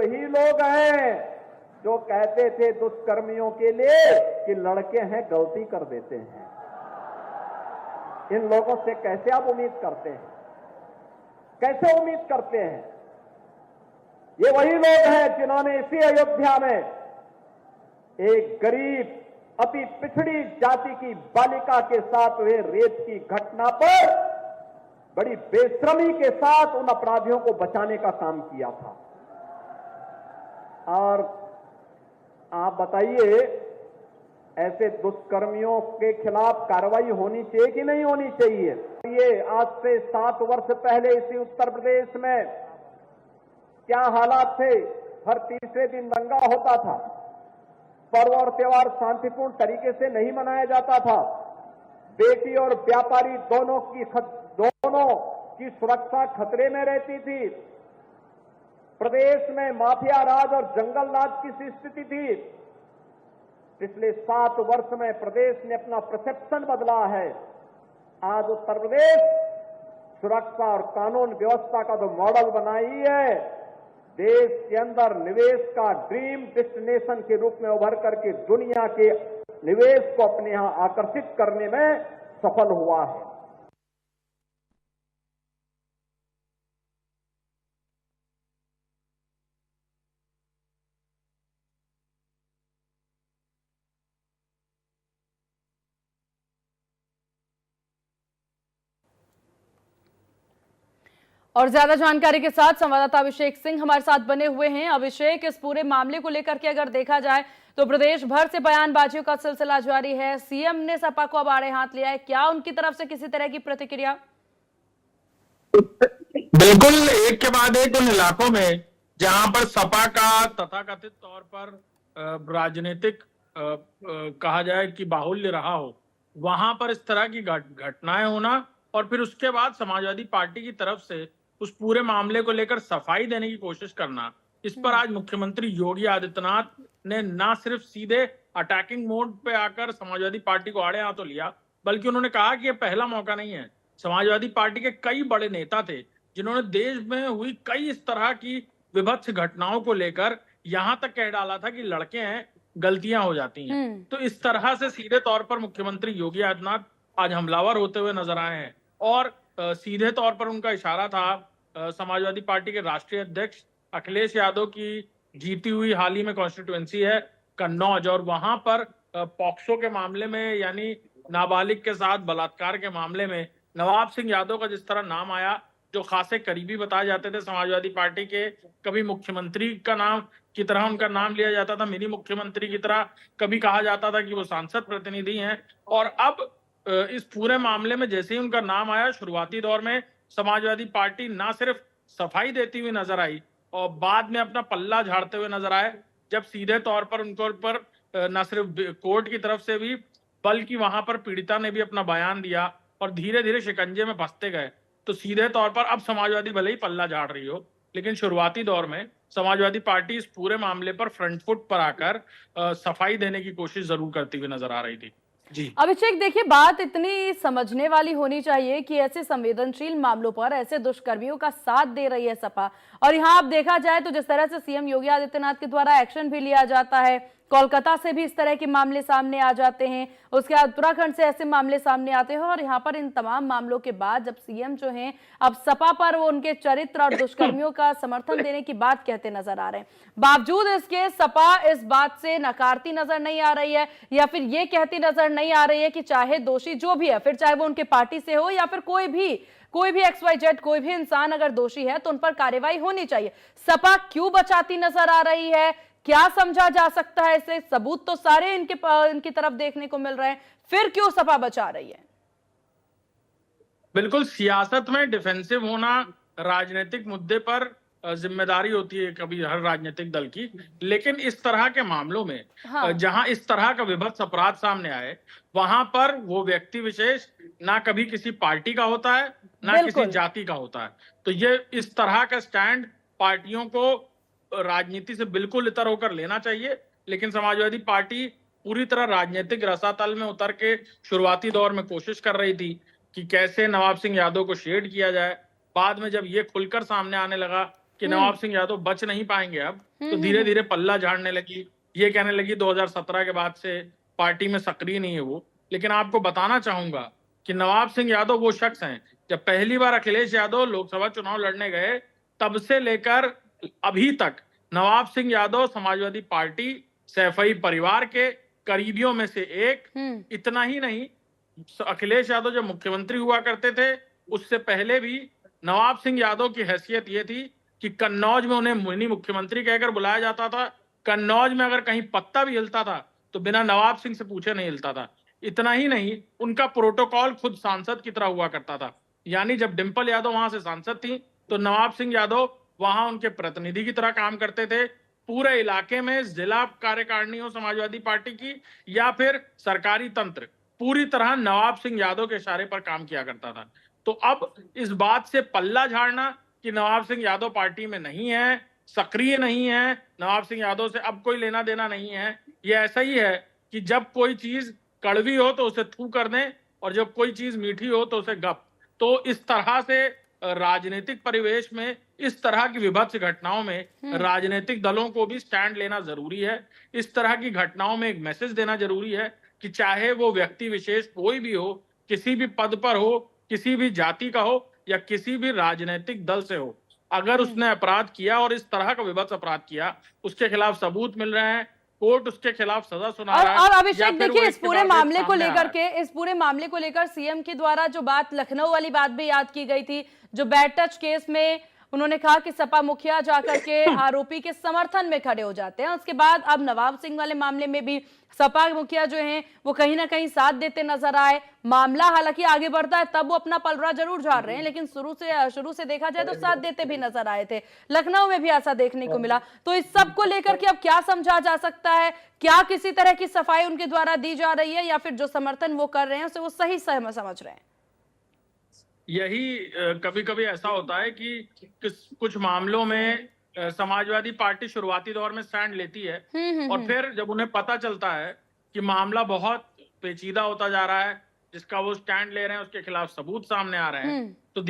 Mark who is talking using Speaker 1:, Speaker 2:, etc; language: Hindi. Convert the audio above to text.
Speaker 1: वही लोग हैं जो कहते थे दुष्कर्मियों के लिए कि लड़के हैं गलती कर देते हैं। इन लोगों से कैसे आप उम्मीद करते हैं? कैसे उम्मीद करते हैं? ये वही लोग हैं जिन्होंने इसी अयोध्या में एक गरीब अति पिछड़ी जाति की बालिका के साथ हुए रेप की घटना पर बड़ी बेशर्मी के साथ उन अपराधियों को बचाने का काम किया था। और आप बताइए, ऐसे दुष्कर्मियों के खिलाफ कार्रवाई होनी चाहिए कि नहीं होनी चाहिए? ये आज से 7 वर्ष पहले इसी उत्तर प्रदेश में क्या हालात थे? हर तीसरे दिन दंगा होता था, पर्व और त्योहार शांतिपूर्ण तरीके से नहीं मनाया जाता था, बेटी और व्यापारी दोनों की सुरक्षा खतरे में रहती थी, प्रदेश में माफिया राज और जंगल राज की स्थिति थी। पिछले 7 वर्ष में प्रदेश ने अपना परसेप्शन बदला है। आज उत्तर प्रदेश सुरक्षा और कानून व्यवस्था का जो मॉडल बनाई है, देश के अंदर निवेश का ड्रीम डेस्टिनेशन के रूप में उभर करके दुनिया के निवेश को अपने यहां आकर्षित करने में सफल हुआ है।
Speaker 2: और ज्यादा जानकारी के साथ संवाददाता अभिषेक सिंह हमारे साथ बने हुए हैं। अभिषेक, इस पूरे मामले को लेकर के अगर देखा जाए तो प्रदेश भर से बयानबाजियों का सिलसिला जारी है। सीएम ने सपा को अब आड़े हाथ लिया है, क्या उनकी तरफ से किसी तरह की प्रतिक्रिया?
Speaker 3: बिल्कुल, एक के बाद एक उन इलाकों में जहां पर सपा का तथाकथित तौर पर राजनीतिक कहा जाए कि बाहुल्य रहा हो, वहां पर इस तरह की घटनाएं होना और फिर उसके बाद समाजवादी पार्टी की तरफ से उस पूरे मामले को लेकर सफाई देने की कोशिश करना, इस पर आज मुख्यमंत्री योगी आदित्यनाथ ने ना सिर्फ सीधे अटैकिंग मोड पे आकर समाजवादी पार्टी को आड़े हाथों लिया, बल्कि उन्होंने कहा कि यह पहला मौका नहीं है। समाजवादी पार्टी के कई बड़े नेता थे जिन्होंने देश में हुई कई इस तरह की विभत्स घटनाओं को लेकर यहां तक कह डाला था कि लड़के हैं, गलतियां हो जाती हैं। तो इस तरह से सीधे तौर पर मुख्यमंत्री योगी आदित्यनाथ आज हमलावर होते हुए नजर आए हैं और सीधे तौर पर उनका इशारा था समाजवादी पार्टी के राष्ट्रीय अध्यक्ष अखिलेश यादव की जीती हुई हाल ही में कॉन्स्टिट्यूएंसी है कन्नौज, और वहां पर पॉक्सो के मामले में यानी नाबालिग के साथ बलात्कार के मामले में नवाब सिंह यादव का जिस तरह नाम आया, जो खासे करीबी बताए जाते थे समाजवादी पार्टी के, कभी मुख्यमंत्री का नाम की तरह उनका नाम लिया जाता था, मिनी मुख्यमंत्री की तरह, कभी कहा जाता था कि वो सांसद प्रतिनिधि हैं, और अब इस पूरे मामले में जैसे ही उनका नाम आया, शुरुआती दौर में समाजवादी पार्टी ना सिर्फ सफाई देती हुई नजर आई और बाद में अपना पल्ला झाड़ते हुए नजर आए, जब सीधे तौर पर उनके ऊपर न सिर्फ कोर्ट की तरफ से भी बल्कि वहां पर पीड़िता ने भी अपना बयान दिया और धीरे धीरे शिकंजे में फंसते गए। तो सीधे तौर पर अब समाजवादी भले ही पल्ला झाड़ रही हो, लेकिन शुरुआती दौर में समाजवादी पार्टी इस पूरे मामले पर फ्रंट फुट पर आकर सफाई देने की कोशिश जरूर करती हुई नजर आ रही थी। जी
Speaker 2: अभिषेक, देखिए, बात इतनी समझने वाली होनी चाहिए कि ऐसे संवेदनशील मामलों पर ऐसे दुष्कर्मियों का साथ दे रही है सपा, और यहाँ अब देखा जाए तो जिस तरह से सीएम योगी आदित्यनाथ के द्वारा एक्शन भी लिया जाता है, कोलकाता से भी इस तरह के मामले सामने आ जाते हैं, उसके बाद उत्तराखंड से ऐसे मामले सामने आते हैं, और यहाँ पर इन तमाम मामलों के बाद जब सीएम जो हैं अब सपा पर वो उनके चरित्र और दुष्कर्मियों का समर्थन देने की बात कहते नजर आ रहे हैं, बावजूद इसके सपा इस बात से नकारती नजर नहीं आ रही है या फिर ये कहती नजर नहीं आ रही है कि चाहे दोषी जो भी है, फिर चाहे वो उनके पार्टी से हो या फिर कोई भी XYZ कोई भी इंसान अगर दोषी है तो उन पर कार्रवाई होनी चाहिए। सपा क्यों बचाती नजर आ रही है? क्या समझा जा सकता है इसे? सबूत तो सारे इनकी तरफ देखने को मिल रहे हैं, फिर क्यों सपा बचा रही है?
Speaker 3: बिल्कुल, सियासत में डिफेंसिव होना राजनीतिक मुद्दे पर जिम्मेदारी होती है कभी हर राजनीतिक दल की, लेकिन इस तरह के मामलों में जहां इस तरह का विभत्स अपराध सामने आए, वहां पर वो व्यक्ति विशेष ना कभी किसी पार्टी का होता है ना किसी जाति का होता है। तो ये इस तरह का स्टैंड पार्टियों को राजनीति से बिल्कुल इतर होकर लेना चाहिए, लेकिन समाजवादी पार्टी पूरी तरह राजनीतिक रसातल में उतर के शुरुआती दौर में कोशिश कर रही थी कि कैसे नवाब सिंह यादव को शेड किया जाए। बाद में जब ये खुलकर सामने आने लगा कि नवाब सिंह यादव बच नहीं पाएंगे अब, तो धीरे धीरे पल्ला झाड़ने लगी। ये कहने लगी 2017 के बाद से पार्टी में सक्रिय नहीं है वो। लेकिन आपको बताना चाहूंगा कि नवाब सिंह यादव वो शख्स हैं, जब पहली बार अखिलेश यादव लोकसभा चुनाव लड़ने गए तब से लेकर अभी तक नवाब सिंह यादव समाजवादी पार्टी सैफई परिवार के करीबियों में से एक। इतना ही नहीं, अखिलेश यादव जब मुख्यमंत्री हुआ करते थे उससे पहले भी नवाब सिंह यादव की हैसियत ये थी कि कन्नौज में उन्हें मिनी मुख्यमंत्री कहकर बुलाया जाता था। कन्नौज में अगर कहीं पत्ता भी हिलता था तो बिना नवाब सिंह से पूछे नहीं हिलता था। इतना ही नहीं, उनका प्रोटोकॉल खुद सांसद की तरह हुआ करता था। यानी जब डिंपल यादव वहां से सांसद थी तो नवाब सिंह यादव वहां उनके प्रतिनिधि की तरह काम करते थे। पूरे इलाके में जिला कार्यकारिणी हो समाजवादी पार्टी की या फिर सरकारी तंत्र, पूरी तरह नवाब सिंह यादव के इशारे पर काम किया करता था। तो अब इस बात से पल्ला झाड़ना कि नवाब सिंह यादव पार्टी में नहीं है, सक्रिय नहीं है, नवाब सिंह यादव से अब कोई लेना देना नहीं है, ये ऐसा ही है कि जब कोई चीज कड़वी हो तो उसे थू कर दें और जब कोई चीज मीठी हो तो उसे गप। तो इस तरह से राजनीतिक परिवेश में इस तरह की विभत्स घटनाओं में राजनीतिक दलों को भी स्टैंड लेना जरूरी है। इस तरह की घटनाओं में एक मैसेज देना जरूरी है कि चाहे वो व्यक्ति विशेष कोई भी हो, किसी भी पद पर हो, किसी भी जाति का हो या किसी भी राजनीतिक दल से हो, अगर उसने अपराध किया और इस तरह का विभत्स अपराध किया, उसके खिलाफ सबूत मिल रहे हैं, कोर्ट उसके खिलाफ सजा सुना रहा है।
Speaker 2: और अभिषेक देखिए, इस पूरे मामले को लेकर सीएम के द्वारा जो बात, लखनऊ वाली बात भी याद की गई थी, जो बैड टच केस में उन्होंने कहा कि सपा मुखिया जाकर के आरोपी के समर्थन में खड़े हो जाते हैं। उसके बाद अब नवाब सिंह वाले मामले में भी सपा मुखिया जो हैं वो कहीं ना कहीं साथ देते नजर आए। मामला हालांकि आगे बढ़ता है तब वो अपना पलड़ा जरूर झाड़ रहे हैं, लेकिन शुरू से देखा जाए तो साथ देते भी नजर आए थे। लखनऊ में भी ऐसा देखने को मिला। तो इस सब को लेकर के अब क्या समझा जा सकता है? क्या किसी तरह की सफाई उनके द्वारा दी जा रही है या फिर जो समर्थन वो कर रहे हैं उसे वो सही समझ रहे हैं?
Speaker 3: यही कभी कभी ऐसा होता है कि कुछ मामलों में समाजवादी पार्टी शुरुआती दौर में स्टैंड लेती है और फिर जब उन्हें पता चलता है कि मामला बहुत पेचीदा होता जा रहा है, जिसका वो स्टैंड ले रहे हैं उसके खिलाफ सबूत सामने आ रहे हैं, तो